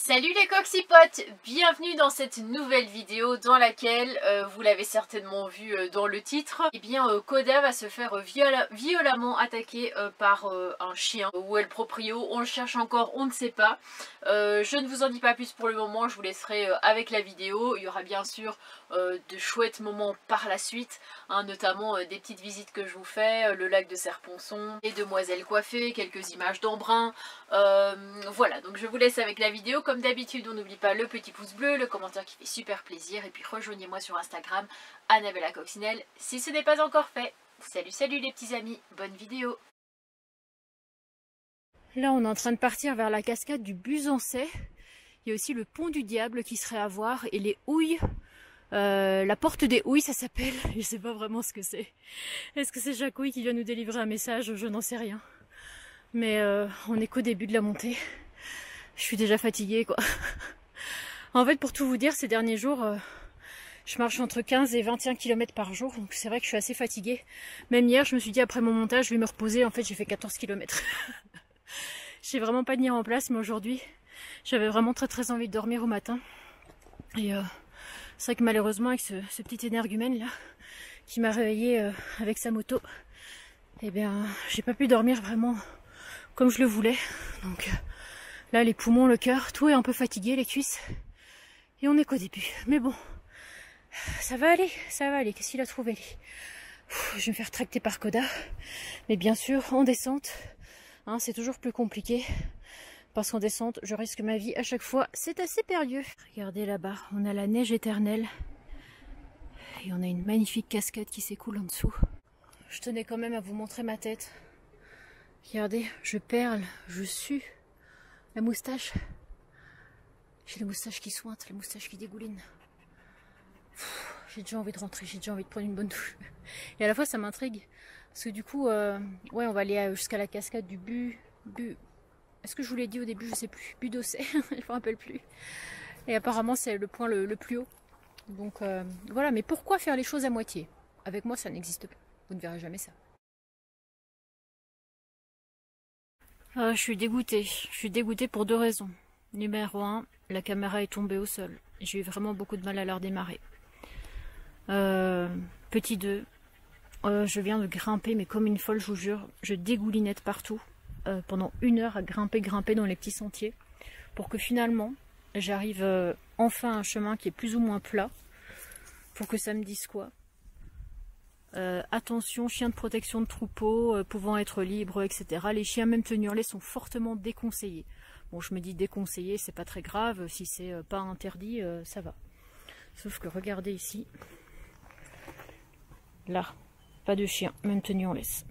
Salut les coxipotes, bienvenue dans cette nouvelle vidéo dans laquelle, vous l'avez certainement vu dans le titre, eh bien Koda va se faire violemment attaquer par un chien. Où est le proprio? On le cherche encore, on ne sait pas. Je ne vous en dis pas plus pour le moment, je vous laisserai avec la vidéo. Il y aura bien sûr de chouettes moments par la suite, hein, notamment des petites visites que je vous fais, le lac de Serponçon, les demoiselles coiffées, quelques images d'Embrun. Voilà, donc je vous laisse avec la vidéo. Comme d'habitude, on n'oublie pas le petit pouce bleu, le commentaire qui fait super plaisir, et puis rejoignez-moi sur Instagram, Annabella Coccinelle, si ce n'est pas encore fait. Salut salut les petits amis, bonne vidéo. Là on est en train de partir vers la cascade du Busancais. Il y a aussi le pont du diable qui serait à voir, et les houilles, la porte des houilles ça s'appelle, je sais pas vraiment ce que c'est. Est-ce que c'est Jacouille qui vient nous délivrer un message? Je n'en sais rien. Mais on est qu'au début de la montée. Je suis déjà fatiguée quoi. En fait pour tout vous dire, ces derniers jours je marche entre 15 et 21 km par jour, donc c'est vrai que je suis assez fatiguée. Même hier je me suis dit après mon montage je vais me reposer, en fait j'ai fait 14 km. J'ai vraiment pas tenu en place, mais aujourd'hui j'avais vraiment très envie de dormir au matin. Et c'est vrai que malheureusement avec ce petit énergumène là qui m'a réveillée avec sa moto, eh bien j'ai pas pu dormir vraiment comme je le voulais. Donc là les poumons, le cœur, tout est un peu fatigué, les cuisses. Et on est qu'au début. Mais bon, ça va aller, ça va aller. Qu'est-ce qu'il a trouvé lui? Je vais me faire tracter par Koda. Mais bien sûr, en descente, hein, c'est toujours plus compliqué. Parce qu'en descente, je risque ma vie à chaque fois. C'est assez périlleux. Regardez là-bas, on a la neige éternelle. Et on a une magnifique cascade qui s'écoule en dessous. Je tenais quand même à vous montrer ma tête. Regardez, je perle, je sue. La moustache. J'ai la moustache qui sointe, la moustache qui dégouline. J'ai déjà envie de rentrer, j'ai déjà envie de prendre une bonne douche. Et à la fois ça m'intrigue. Parce que du coup, ouais, on va aller jusqu'à la cascade du Est-ce que je vous l'ai dit au début? Je sais plus. Busancais, je me rappelle plus. Et apparemment c'est le point le plus haut. Donc voilà, mais pourquoi faire les choses à moitié? Avec moi ça n'existe pas. Vous ne verrez jamais ça. Je suis dégoûtée. Je suis dégoûtée pour deux raisons. Numéro 1, la caméra est tombée au sol. J'ai eu vraiment beaucoup de mal à la redémarrer. Petit 2, je viens de grimper, mais comme une folle, je vous jure. Je dégoulinette partout. Pendant 1 heure à grimper dans les petits sentiers. Pour que finalement, j'arrive enfin à un chemin qui est plus ou moins plat. Pour que ça me dise quoi? Attention, chiens de protection de troupeau, pouvant être libres, etc. Les chiens, même tenus en laisse, sont fortement déconseillés. Bon, je me dis déconseillé, c'est pas très grave. Si c'est pas interdit, ça va. Sauf que regardez ici. Là, pas de chien, même tenu en laisse.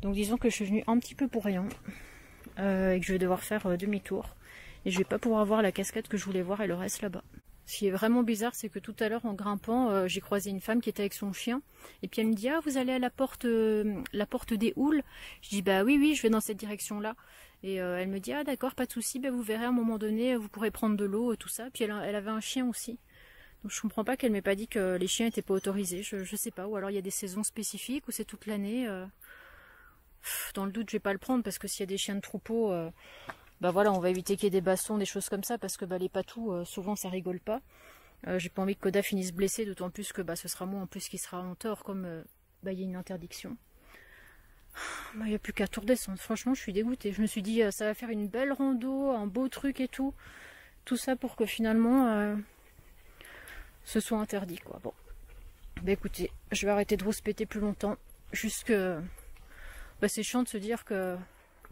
Donc disons que je suis venue un petit peu pour rien. Et que je vais devoir faire demi-tour. Et je vais pas pouvoir voir la cascade que je voulais voir, elle reste là-bas. Ce qui est vraiment bizarre, c'est que tout à l'heure en grimpant, j'ai croisé une femme qui était avec son chien. Et puis elle me dit, ah vous allez à la porte des houles. Je dis, bah oui, je vais dans cette direction-là. Et elle me dit, ah d'accord, pas de souci, bah, vous verrez à un moment donné, vous pourrez prendre de l'eau, tout ça. Puis elle avait un chien aussi. Donc je comprends pas qu'elle m'ait pas dit que les chiens n'étaient pas autorisés. Je sais pas, ou alors il y a des saisons spécifiques, ou c'est toute l'année. Dans le doute, je vais pas le prendre, parce que s'il y a des chiens de troupeau... bah voilà, on va éviter qu'il y ait des bastons, des choses comme ça, parce que bah, les patous, souvent ça rigole pas. J'ai pas envie que Koda finisse blessé, d'autant plus que bah, ce sera moi en plus qui sera en tort, comme bah, y a une interdiction. Bah, il n'y a plus qu'à tout redescendre. Franchement, je suis dégoûtée. Je me suis dit, ça va faire une belle rando, un beau truc et tout. Tout ça pour que finalement, ce soit interdit, quoi. Bon. Bah écoutez, je vais arrêter de rouspéter plus longtemps. Jusque... Bah, c'est chiant de se dire que...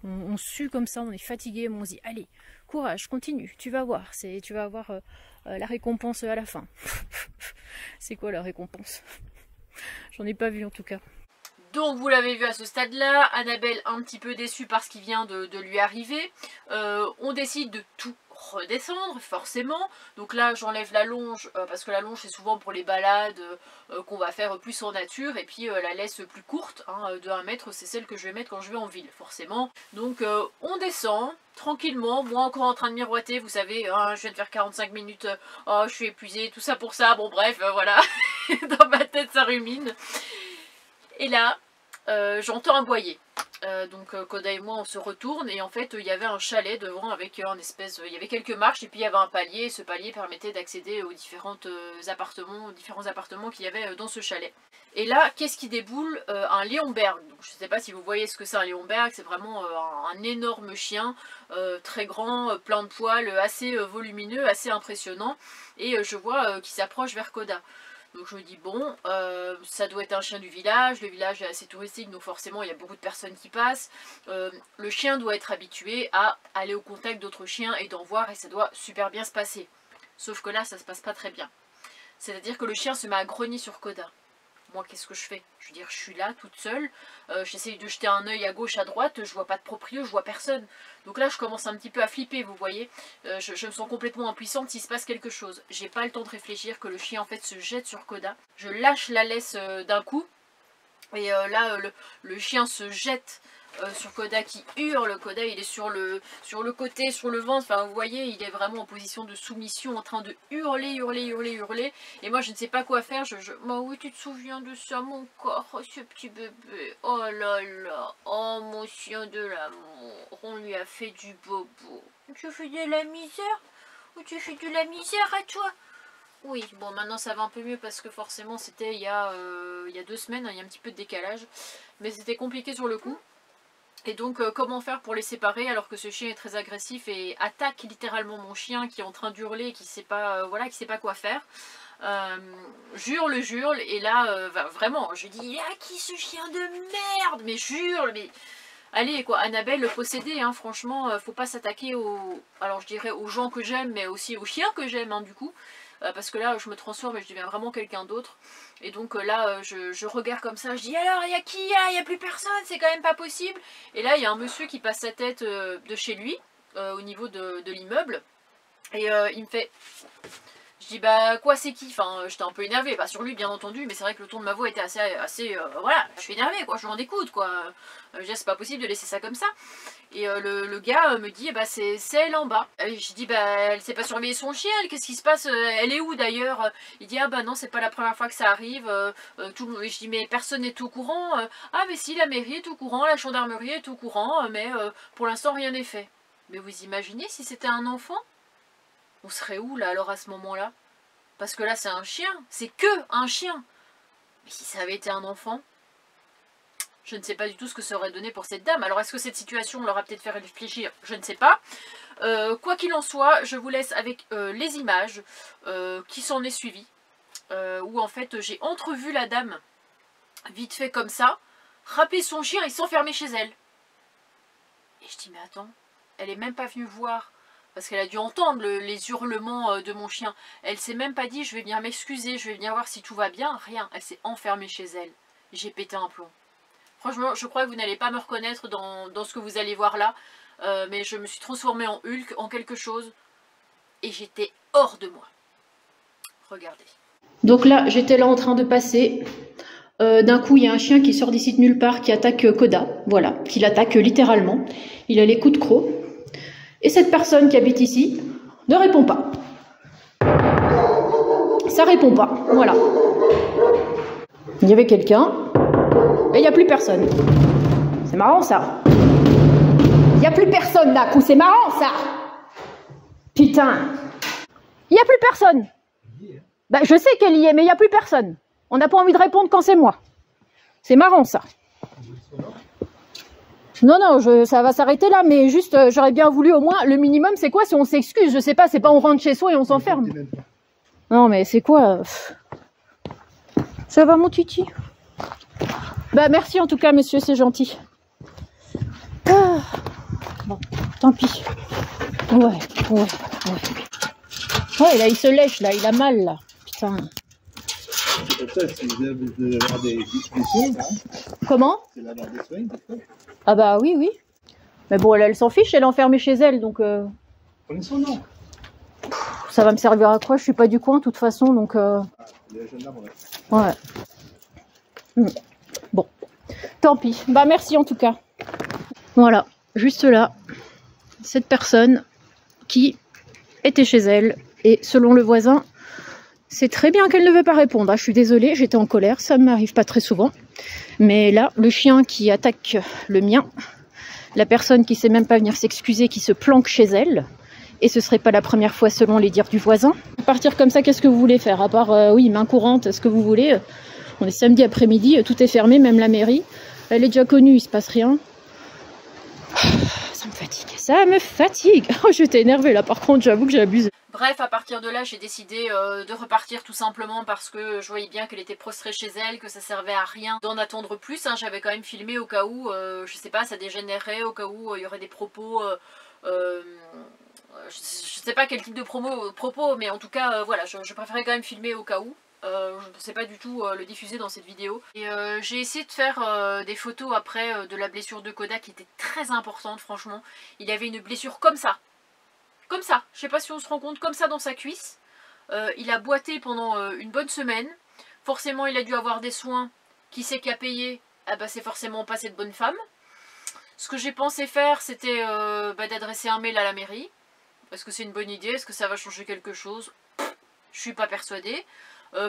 On sue comme ça, on est fatigué, mais on se dit allez, courage, continue, tu vas voir, tu vas avoir la récompense à la fin. C'est quoi la récompense? J'en ai pas vu en tout cas. Donc vous l'avez vu à ce stade-là, Annabelle un petit peu déçue par ce qui vient de lui arriver. On décide de tout redescendre forcément. Donc là j'enlève la longe parce que la longe c'est souvent pour les balades qu'on va faire plus en nature, et puis la laisse plus courte hein, de 1 mètre, c'est celle que je vais mettre quand je vais en ville forcément. Donc on descend tranquillement, moi encore en train de miroiter, vous savez, je viens de faire 45 minutes, oh je suis épuisée, tout ça pour ça, bon bref voilà, dans ma tête ça rumine. Et là j'entends aboyer. Donc Koda et moi on se retourne et en fait il y avait un chalet devant avec un espèce, il y avait quelques marches et puis il y avait un palier, et ce palier permettait d'accéder aux différents appartements qu'il y avait dans ce chalet. Et là qu'est-ce qui déboule? Un Leonberg. Donc, je ne sais pas si vous voyez ce que c'est un Leonberg, c'est vraiment un énorme chien, très grand, plein de poils, assez volumineux, assez impressionnant, et je vois qu'il s'approche vers Koda. Donc je me dis bon, ça doit être un chien du village, le village est assez touristique donc forcément il y a beaucoup de personnes qui passent. Le chien doit être habitué à aller au contact d'autres chiens et d'en voir et ça doit super bien se passer. Sauf que là ça se passe pas très bien. C'est-à-dire que le chien se met à grogner sur Koda. Moi qu'est-ce que je fais? Je veux dire je suis là toute seule, j'essaye de jeter un œil à gauche, à droite, je vois pas de proprio, je vois personne. Donc là je commence un petit peu à flipper, vous voyez, je me sens complètement impuissante s'il se passe quelque chose. J'ai pas le temps de réfléchir que le chien en fait se jette sur Koda. Je lâche la laisse d'un coup et là le chien se jette sur Koda qui hurle. Koda il est sur le côté, sur le ventre, enfin vous voyez il est vraiment en position de soumission en train de hurler, hurler, hurler, hurler, et moi je ne sais pas quoi faire. Bah oui tu te souviens de ça mon corps, oh, ce petit bébé, oh là là, oh mon chien de l'amour, on lui a fait du bobo. Tu fais de la misère? Ou tu fais de la misère à toi? Oui, bon maintenant ça va un peu mieux parce que forcément c'était il y a 2 semaines, hein, il y a un petit peu de décalage, mais c'était compliqué sur le coup. Et donc comment faire pour les séparer alors que ce chien est très agressif et attaque littéralement mon chien qui est en train d'hurler et qui sait pas, voilà, qui sait pas quoi faire. Jurle, et là vraiment je dis ah qui ce chien de merde, mais jurle, mais allez quoi, Annabelle le possédé, hein, franchement faut pas s'attaquer alors je dirais aux gens que j'aime mais aussi aux chiens que j'aime, hein, du coup. Parce que là je me transforme et je deviens vraiment quelqu'un d'autre. Et donc là je regarde comme ça, je dis alors il y a qui? Il n'y a plus personne, c'est quand même pas possible. Et là il y a un monsieur qui passe sa tête de chez lui, au niveau de l'immeuble. Et il me fait... Je dis bah quoi c'est qui? Enfin j'étais un peu énervée, pas sur lui bien entendu, mais c'est vrai que le ton de ma voix était assez voilà, je suis énervée quoi, je m'en découte quoi. C'est pas possible de laisser ça comme ça. Et le gars me dit bah c'est elle en bas. Et je dis bah elle sait pas surveiller son chien, qu'est-ce qui se passe, elle est où d'ailleurs? Il dit ah bah non c'est pas la première fois que ça arrive. Je dis mais personne n'est au courant. Ah mais si la mairie est au courant, la gendarmerie est au courant, mais pour l'instant rien n'est fait. Mais vous imaginez si c'était un enfant? On serait où là alors à ce moment-là? Parce que là c'est un chien, c'est que un chien. Mais si ça avait été un enfant, je ne sais pas du tout ce que ça aurait donné pour cette dame. Alors est-ce que cette situation l'aura peut-être fait réfléchir? Je ne sais pas. Quoi qu'il en soit, je vous laisse avec les images qui s'en est suivies. Où en fait j'ai entrevu la dame, vite fait comme ça, râper son chien et s'enfermer chez elle. Et je dis mais attends, elle est même pas venue voir. Parce qu'elle a dû entendre les hurlements de mon chien. Elle s'est même pas dit je vais venir m'excuser, je vais venir voir si tout va bien. Rien, elle s'est enfermée chez elle. J'ai pété un plomb. Franchement, je crois que vous n'allez pas me reconnaître dans ce que vous allez voir là. Mais je me suis transformée en Hulk, en quelque chose. Et j'étais hors de moi. Regardez. Donc là, j'étais là en train de passer. D'un coup, il y a un chien qui sort d'ici de nulle part, qui attaque Koda. Voilà, qui l'attaque littéralement. Il a les coups de croc. Et cette personne qui habite ici ne répond pas. Ça répond pas, voilà. Il y avait quelqu'un, et il n'y a plus personne. C'est marrant ça. Il n'y a plus personne là, c'est marrant ça. Putain. Il n'y a plus personne. Bah, je sais qu'elle y est, mais il n'y a plus personne. On n'a pas envie de répondre quand c'est moi. C'est marrant ça. Non, non, ça va s'arrêter là, mais juste, j'aurais bien voulu au moins, le minimum, c'est quoi si on s'excuse? Je sais pas, c'est pas on rentre chez soi et on s'enferme. Non, mais c'est quoi? Ça va, mon titi? Bah, merci en tout cas, monsieur, c'est gentil. Ah. Bon, tant pis. Ouais. Ouais, là, il se lèche, là, il a mal, là. Putain. Comment? Ah bah oui. Mais bon, elle s'en fiche, elle est enfermée chez elle, donc... Prenez son nom. Ça va me servir à quoi? Je suis pas du coin, de toute façon, donc... Ouais. Bon. Tant pis. Bah merci en tout cas. Voilà, juste là, cette personne qui était chez elle, et selon le voisin... C'est très bien qu'elle ne veut pas répondre. Je suis désolée, j'étais en colère, ça ne m'arrive pas très souvent. Mais là, le chien qui attaque le mien, la personne qui sait même pas venir s'excuser, qui se planque chez elle, et ce serait pas la première fois selon les dires du voisin. À partir comme ça, qu'est-ce que vous voulez faire? À part, oui, main courante, ce que vous voulez. On est samedi après-midi, tout est fermé, même la mairie. Elle est déjà connue, il se passe rien. Ça me fatigue, ça me fatigue. Oh, j'étais énervée là, par contre, j'avoue que j'abuse. Bref, à partir de là, j'ai décidé de repartir tout simplement parce que je voyais bien qu'elle était prostrée chez elle, que ça servait à rien d'en attendre plus. Hein. J'avais quand même filmé au cas où, je sais pas, ça dégénérait, au cas où il y aurait des propos... je sais pas quel type de propos, mais en tout cas, voilà, je préférais quand même filmer au cas où. Je ne pensais pas du tout le diffuser dans cette vidéo. Et j'ai essayé de faire des photos après de la blessure de Koda qui était très importante, franchement. Il avait une blessure comme ça. Comme ça, je sais pas si on se rend compte, comme ça dans sa cuisse. Il a boité pendant une bonne semaine. Forcément, il a dû avoir des soins. Qui c'est qui a payé? Ah bah, c'est forcément pas cette bonne femme. Ce que j'ai pensé faire, c'était d'adresser un mail à la mairie. Est-ce que c'est une bonne idée? Est-ce que ça va changer quelque chose? Je suis pas persuadée.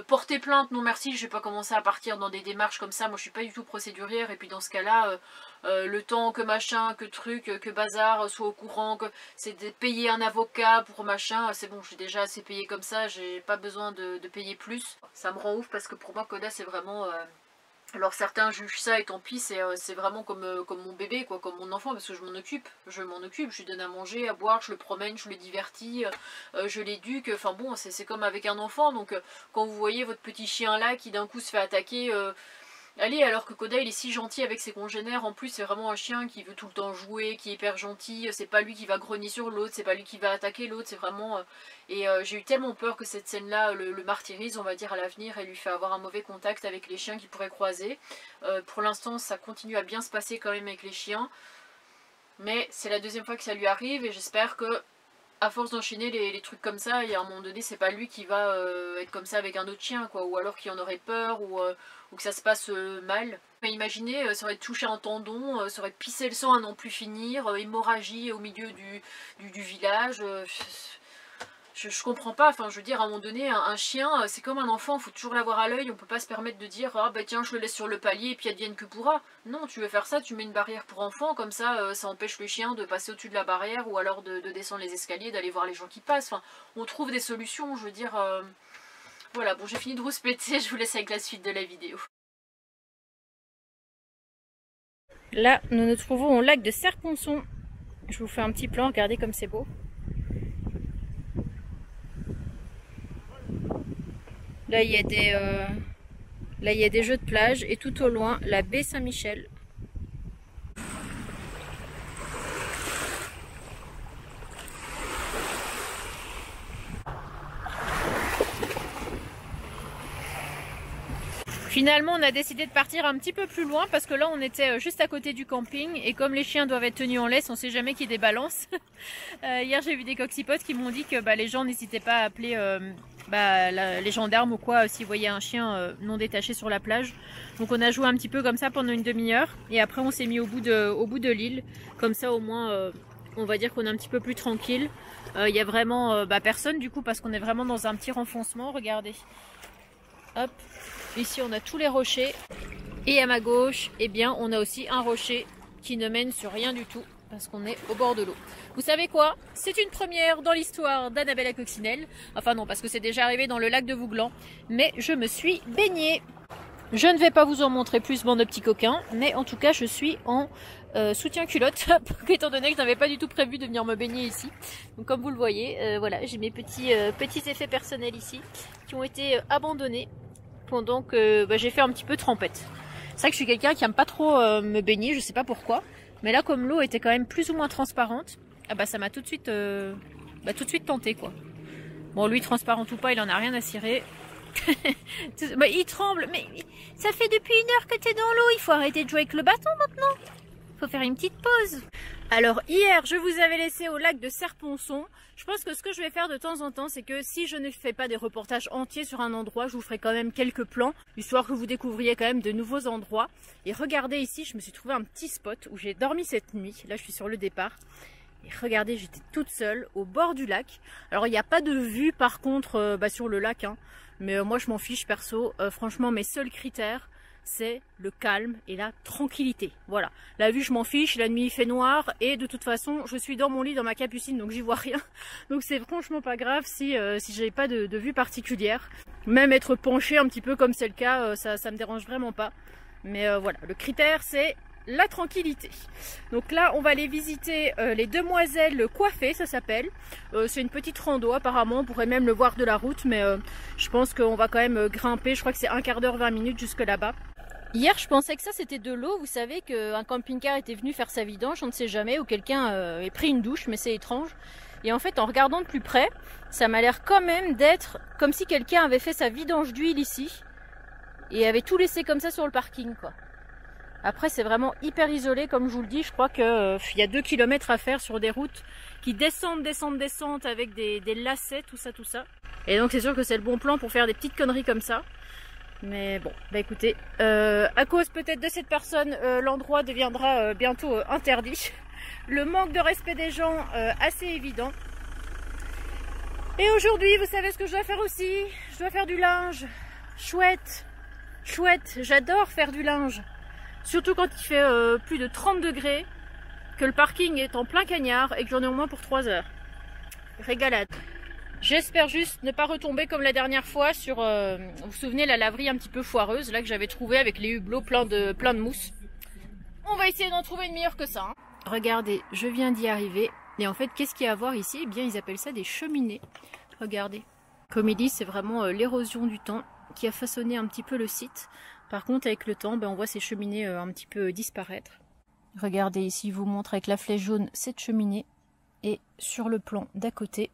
Porter plainte, non merci, je vais pas commencer à partir dans des démarches comme ça, moi je suis pas du tout procédurière, et puis dans ce cas là, le temps que machin, que truc, que bazar soit au courant, que c'est de payer un avocat pour machin, c'est bon, j'ai déjà assez payé comme ça, j'ai pas besoin de payer plus. Ça me rend ouf parce que pour moi Koda c'est vraiment... Alors certains jugent ça et tant pis, c'est vraiment comme mon bébé, quoi, comme mon enfant, parce que je m'en occupe, je lui donne à manger, à boire, je le promène, je le divertis, je l'éduque, enfin bon, c'est comme avec un enfant, donc quand vous voyez votre petit chien là qui d'un coup se fait attaquer, allez, alors que Koda il est si gentil avec ses congénères, en plus c'est vraiment un chien qui veut tout le temps jouer, qui est hyper gentil, c'est pas lui qui va grogner sur l'autre, c'est pas lui qui va attaquer l'autre, c'est vraiment... Et j'ai eu tellement peur que cette scène-là le martyrise, on va dire, à l'avenir, et lui fait avoir un mauvais contact avec les chiens qu'il pourrait croiser. Pour l'instant, ça continue à bien se passer quand même avec les chiens, mais c'est la deuxième fois que ça lui arrive, et j'espère que, à force d'enchaîner les trucs comme ça, et à un moment donné, c'est pas lui qui va être comme ça avec un autre chien, quoi, ou alors qu'il en aurait peur, ou que ça se passe mal. Mais imaginez, ça aurait touché un tendon, ça aurait pissé le sang à n'en plus finir, hémorragie au milieu du village... Je comprends pas, enfin je veux dire à un moment donné un chien c'est comme un enfant, il faut toujours l'avoir à l'œil, on peut pas se permettre de dire ah bah tiens je le laisse sur le palier et puis advienne que pourra. Non, tu veux faire ça, tu mets une barrière pour enfants, comme ça ça empêche le chien de passer au-dessus de la barrière ou alors de descendre les escaliers, d'aller voir les gens qui passent, enfin on trouve des solutions, je veux dire voilà, bon j'ai fini de rouspéter, je vous laisse avec la suite de la vidéo. Là nous nous trouvons au lac de Serponçon, je vous fais un petit plan, regardez comme c'est beau. Là, il y a des jeux de plage et tout au loin, la baie Saint-Michel. Finalement, on a décidé de partir un petit peu plus loin parce que là, on était juste à côté du camping et comme les chiens doivent être tenus en laisse, on sait jamais qui débalance. Hier, j'ai vu des coqsipotes qui m'ont dit que les gens n'hésitaient pas à appeler les gendarmes ou quoi s'ils voyaient un chien non détaché sur la plage. Donc on a joué un petit peu comme ça pendant une demi-heure et après on s'est mis au bout de l'île. Comme ça au moins on va dire qu'on est un petit peu plus tranquille. Il y a vraiment personne du coup parce qu'on est vraiment dans un petit renfoncement, regardez. Hop, ici on a tous les rochers et à ma gauche eh bien on a aussi un rocher qui ne mène sur rien du tout. Parce qu'on est au bord de l'eau. Vous savez quoi? C'est une première dans l'histoire d'Annabelle la coccinelle. Enfin non, parce que c'est déjà arrivé dans le lac de Vouglan. Mais je me suis baignée. Je ne vais pas vous en montrer plus, bande de petits coquins. Mais en tout cas, je suis en soutien-culotte. Étant donné que je n'avais pas du tout prévu de venir me baigner ici. Donc comme vous le voyez, voilà, j'ai mes petits effets personnels ici. Qui ont été abandonnés. Pendant que j'ai fait un petit peu trempette. C'est vrai que je suis quelqu'un qui aime pas trop me baigner. Je sais pas pourquoi. Mais là, comme l'eau était quand même plus ou moins transparente, ça m'a tout de suite tenté quoi. Bon, lui, transparente ou pas, il en a rien à cirer. Il tremble, mais ça fait depuis 1 heure que t'es dans l'eau, il faut arrêter de jouer avec le bâton maintenant. Faut faire une petite pause. Alors hier, je vous avais laissé au lac de Serponçon. Je pense que ce que je vais faire de temps en temps, c'est que si je ne fais pas des reportages entiers sur un endroit, je vous ferai quand même quelques plans, histoire que vous découvriez quand même de nouveaux endroits. Et regardez ici, je me suis trouvé un petit spot où j'ai dormi cette nuit. Là, je suis sur le départ. Et regardez, j'étais toute seule au bord du lac. Alors, il n'y a pas de vue par contre sur le lac, hein. Mais moi, je m'en fiche perso. Franchement, mes seuls critères, c'est le calme et la tranquillité. Voilà, la vue je m'en fiche, la nuit il fait noir et de toute façon je suis dans mon lit dans ma capucine donc j'y vois rien. Donc c'est franchement pas grave si j'ai pas de vue particulière. Même être penché un petit peu comme c'est le cas, ça me dérange vraiment pas. Mais voilà, le critère c'est la tranquillité. Donc là on va aller visiter les Demoiselles Coiffées, ça s'appelle. C'est une petite rando apparemment, on pourrait même le voir de la route, mais je pense qu'on va quand même grimper, je crois que c'est un quart d'heure, 20 minutes jusque là-bas. Hier je pensais que ça c'était de l'eau, vous savez qu'un camping-car était venu faire sa vidange, on ne sait jamais, ou quelqu'un ait pris une douche, mais c'est étrange. Et en fait en regardant de plus près, ça m'a l'air quand même d'être comme si quelqu'un avait fait sa vidange d'huile ici, et avait tout laissé comme ça sur le parking quoi. Après c'est vraiment hyper isolé comme je vous le dis, je crois qu'il y a 2 km à faire sur des routes qui descendent avec des lacets, tout ça. Et donc c'est sûr que c'est le bon plan pour faire des petites conneries comme ça. Mais bon, bah écoutez, à cause peut-être de cette personne, l'endroit deviendra bientôt interdit. Le manque de respect des gens assez évident. Et aujourd'hui, vous savez ce que je dois faire aussi? Je dois faire du linge. Chouette, j'adore faire du linge. Surtout quand il fait plus de 30 degrés, que le parking est en plein cagnard et que j'en ai au moins pour 3 heures. Régalade. J'espère juste ne pas retomber comme la dernière fois sur, vous vous souvenez, la laverie un petit peu foireuse, là que j'avais trouvé avec les hublots plein de mousse. On va essayer d'en trouver une meilleure que ça. Hein. Regardez, je viens d'y arriver. Et en fait, qu'est-ce qu'il y a à voir ici? Eh bien, ils appellent ça des cheminées. Regardez. Comme ils disent, c'est vraiment l'érosion du temps qui a façonné un petit peu le site. Par contre, avec le temps, on voit ces cheminées un petit peu disparaître. Regardez ici, je vous montre avec la flèche jaune cette cheminée. Et sur le plan d'à côté,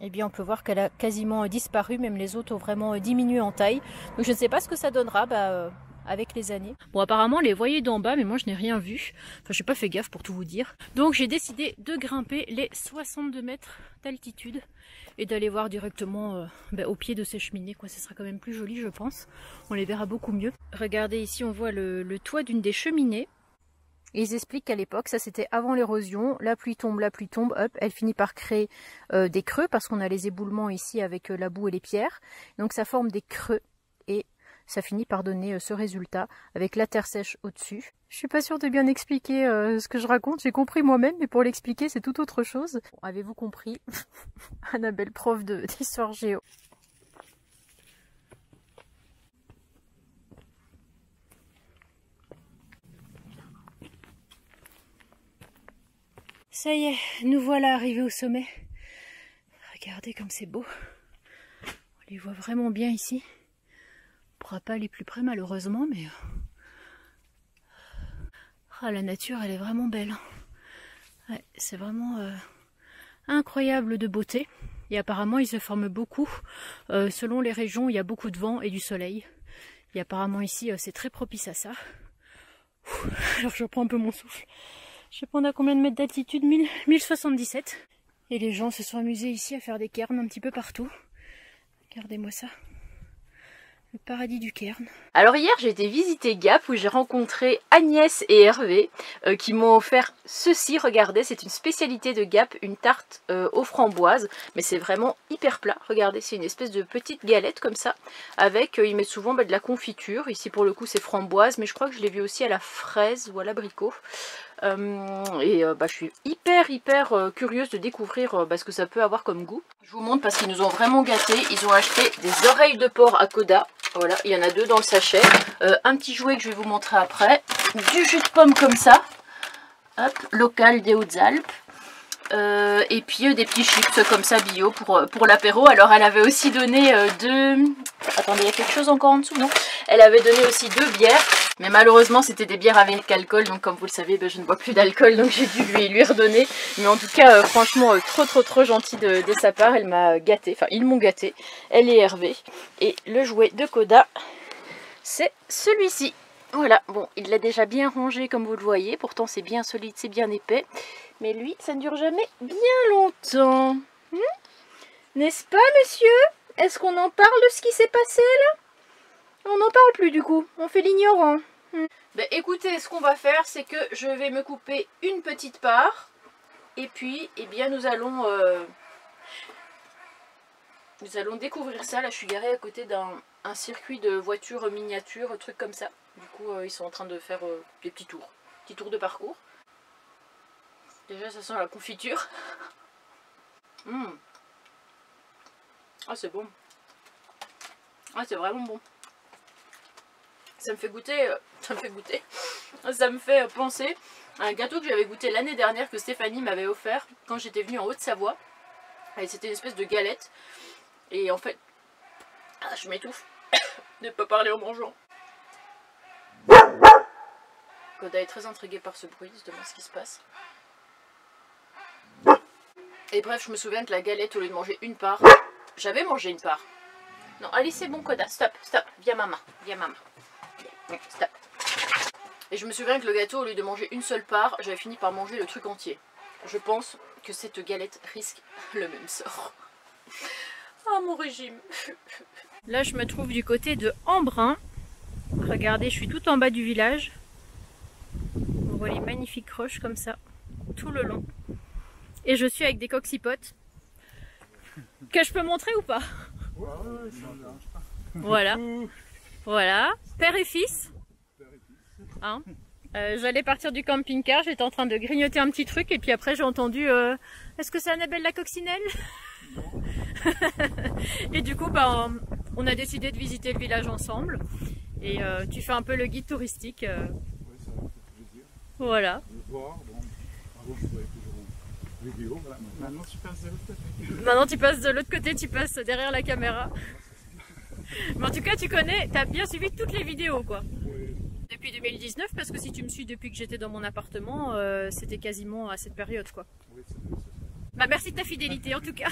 eh bien, on peut voir qu'elle a quasiment disparu. Même les autres ont vraiment diminué en taille. Donc je ne sais pas ce que ça donnera avec les années. Bon, apparemment, les voyez d'en bas, mais moi, je n'ai rien vu. Enfin, j'ai pas fait gaffe pour tout vous dire. Donc j'ai décidé de grimper les 62 mètres d'altitude et d'aller voir directement au pied de ces cheminées, quoi. Ce sera quand même plus joli, je pense. On les verra beaucoup mieux. Regardez ici, on voit le toit d'une des cheminées. Et ils expliquent qu'à l'époque, ça c'était avant l'érosion, la pluie tombe, hop, elle finit par créer des creux parce qu'on a les éboulements ici avec la boue et les pierres. Donc ça forme des creux et ça finit par donner ce résultat avec la terre sèche au-dessus. Je suis pas sûre de bien expliquer ce que je raconte, j'ai compris moi-même, mais pour l'expliquer c'est tout autre chose. Bon, avez-vous compris? Annabelle, prof d'histoire géo. Ça y est, nous voilà arrivés au sommet. Regardez comme c'est beau. On les voit vraiment bien ici. On ne pourra pas aller plus près malheureusement, mais... Ah, la nature, elle est vraiment belle. Ouais, c'est vraiment incroyable de beauté. Et apparemment, il se forme beaucoup. Selon les régions, il y a beaucoup de vent et du soleil. Et apparemment ici, c'est très propice à ça. Alors je reprends un peu mon souffle. Je sais pas on a combien de mètres d'altitude, 1077. Et les gens se sont amusés ici à faire des cairns un petit peu partout. Regardez-moi ça. Le paradis du cairn. Alors hier j'ai été visiter Gap où j'ai rencontré Agnès et Hervé qui m'ont offert ceci, regardez, c'est une spécialité de Gap, une tarte aux framboises, mais c'est vraiment hyper plat, regardez, c'est une espèce de petite galette comme ça, avec, ils mettent souvent de la confiture, ici pour le coup c'est framboise, mais je crois que je l'ai vu aussi à la fraise ou à l'abricot. Je suis hyper curieuse de découvrir ce que ça peut avoir comme goût. Je vous montre parce qu'ils nous ont vraiment gâtés. Ils ont acheté des oreilles de porc à Coda. Voilà, il y en a 2 dans le sachet. Un petit jouet que je vais vous montrer après. Du jus de pomme comme ça. Hop, local des Hautes-Alpes. Et puis des petits chips comme ça bio pour l'apéro. Alors elle avait aussi donné 2... Attendez, il y a quelque chose encore en dessous, non? Elle avait donné aussi 2 bières. Mais malheureusement c'était des bières avec alcool. Donc comme vous le savez, je ne bois plus d'alcool. Donc j'ai dû lui redonner. Mais en tout cas, franchement, trop gentil de sa part. Elle m'a gâté. Enfin, ils m'ont gâté. Elle et Hervé. Et le jouet de Coda, c'est celui-ci. Voilà, bon, il l'a déjà bien rangé comme vous le voyez. Pourtant c'est bien solide, c'est bien épais. Mais lui, ça ne dure jamais bien longtemps. N'est-ce pas, monsieur? Est-ce qu'on en parle de ce qui s'est passé, là? On n'en parle plus, du coup. On fait l'ignorant. Écoutez, ce qu'on va faire, c'est que je vais me couper une petite part. Et puis, eh bien, nous allons découvrir ça. Là, je suis garée à côté d'un circuit de voitures miniatures, truc comme ça. Du coup, ils sont en train de faire des petits tours de parcours. Déjà, ça sent la confiture. Ah, c'est bon. Ah, c'est vraiment bon. Ça me fait goûter, ça me fait penser à un gâteau que j'avais goûté l'année dernière que Stéphanie m'avait offert quand j'étais venue en Haute-Savoie. Et c'était une espèce de galette. Et en fait, je m'étouffe de ne pas parler en mangeant. Koda est très intriguée par ce bruit, se demande ce qui se passe. Et bref, je me souviens que la galette, au lieu de manger une part, j'avais mangé une part. Non, allez, c'est bon, Koda, stop, viens maman, stop. Et je me souviens que le gâteau, au lieu de manger une seule part, j'avais fini par manger le truc entier. Je pense que cette galette risque le même sort. Ah, mon régime. Là, je me trouve du côté de Embrun. Regardez, je suis tout en bas du village. On voit les magnifiques roches comme ça, tout le long. Et je suis avec des coccypotes. Que je peux montrer ou pas? Voilà. Voilà. Père et fils. Hein, j'allais partir du camping-car, j'étais en train de grignoter un petit truc et puis après j'ai entendu est-ce que c'est Annabelle la coccinelle? Et du coup bah, on a décidé de visiter le village ensemble et tu fais un peu le guide touristique. Oui, ça fait plaisir. Voilà. Voir, bon, avant je trouvais toujours en vidéo, voilà. Maintenant tu passes de l'autre côté. Maintenant tu passes de l'autre côté, tu passes derrière la caméra. Mais en tout cas tu connais, t'as bien suivi toutes les vidéos quoi. Oui. Depuis 2019, parce que si tu me suis depuis que j'étais dans mon appartement, c'était quasiment à cette période quoi. Oui, c'est Bah merci de ta fidélité en tout cas.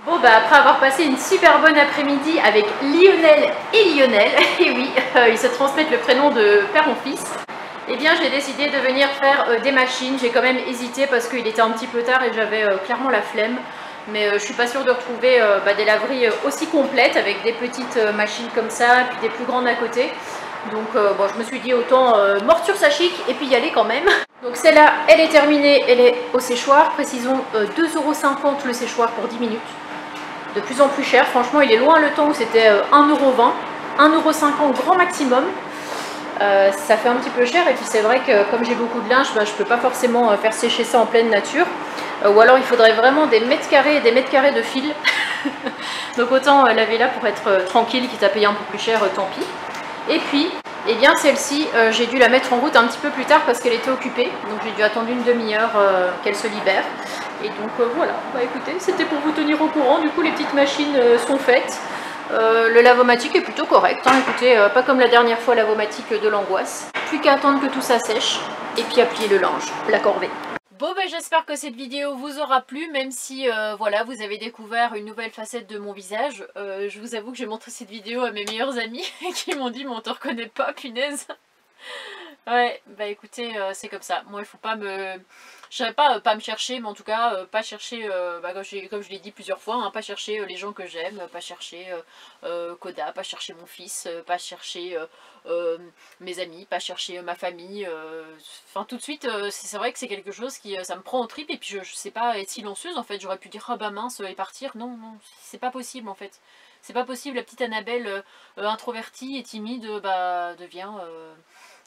Bon bah après avoir passé une super bonne après-midi avec Lionel et Lionel, et oui, ils se transmettent le prénom de père en fils, eh bien j'ai décidé de venir faire des machines. J'ai quand même hésité parce qu'il était un petit peu tard et j'avais clairement la flemme. Mais je suis pas sûre de retrouver des laveries aussi complètes avec des petites machines comme ça, puis des plus grandes à côté. Donc bon, je me suis dit autant mordre sur sa chic et puis y aller quand même. Donc celle-là, elle est terminée, elle est au séchoir. Précisons 2,50 € le séchoir pour 10 minutes. De plus en plus cher, franchement il est loin le temps où c'était 1,20 €, 1,50 € grand maximum. Ça fait un petit peu cher et puis c'est vrai que comme j'ai beaucoup de linge, bah, je peux pas forcément faire sécher ça en pleine nature. Ou alors il faudrait vraiment des mètres carrés et des mètres carrés de fil. Donc autant laver là pour être tranquille, quitte à payer un peu plus cher, tant pis. Et puis, eh bien celle-ci, j'ai dû la mettre en route un petit peu plus tard parce qu'elle était occupée. Donc j'ai dû attendre une demi-heure qu'elle se libère. Et donc voilà, bah écoutez, c'était pour vous tenir au courant. Du coup les petites machines sont faites. Le lavomatique est plutôt correct, hein. Écoutez, pas comme la dernière fois lavomatique de l'angoisse. Plus qu'à attendre que tout ça sèche et puis à plier le linge, la corvée. Bon ben j'espère que cette vidéo vous aura plu, même si voilà, vous avez découvert une nouvelle facette de mon visage. Je vous avoue que j'ai montré cette vidéo à mes meilleurs amis qui m'ont dit mais on te reconnaît pas, punaise. Ouais, bah écoutez, c'est comme ça. Moi il faut pas me... Je dirais pas me chercher, mais en tout cas pas chercher, comme je l'ai dit plusieurs fois, hein, pas chercher les gens que j'aime, pas chercher Koda, pas chercher mon fils, pas chercher mes amis, pas chercher ma famille. Enfin tout de suite, c'est vrai que c'est quelque chose qui ça me prend au trip et puis je sais pas être silencieuse en fait. J'aurais pu dire ah bah mince et partir. Non, non, c'est pas possible en fait. C'est pas possible, la petite Annabelle introvertie et timide bah, devient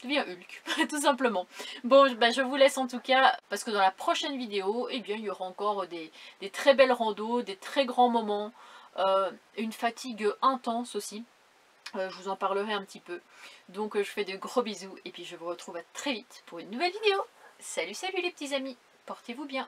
Hulk, tout simplement. Bon, bah, je vous laisse en tout cas, parce que dans la prochaine vidéo, eh bien, il y aura encore des très belles randos, des très grands moments, une fatigue intense aussi. Je vous en parlerai un petit peu. Donc je fais de gros bisous et puis je vous retrouve à très vite pour une nouvelle vidéo. Salut, salut les petits amis, portez-vous bien.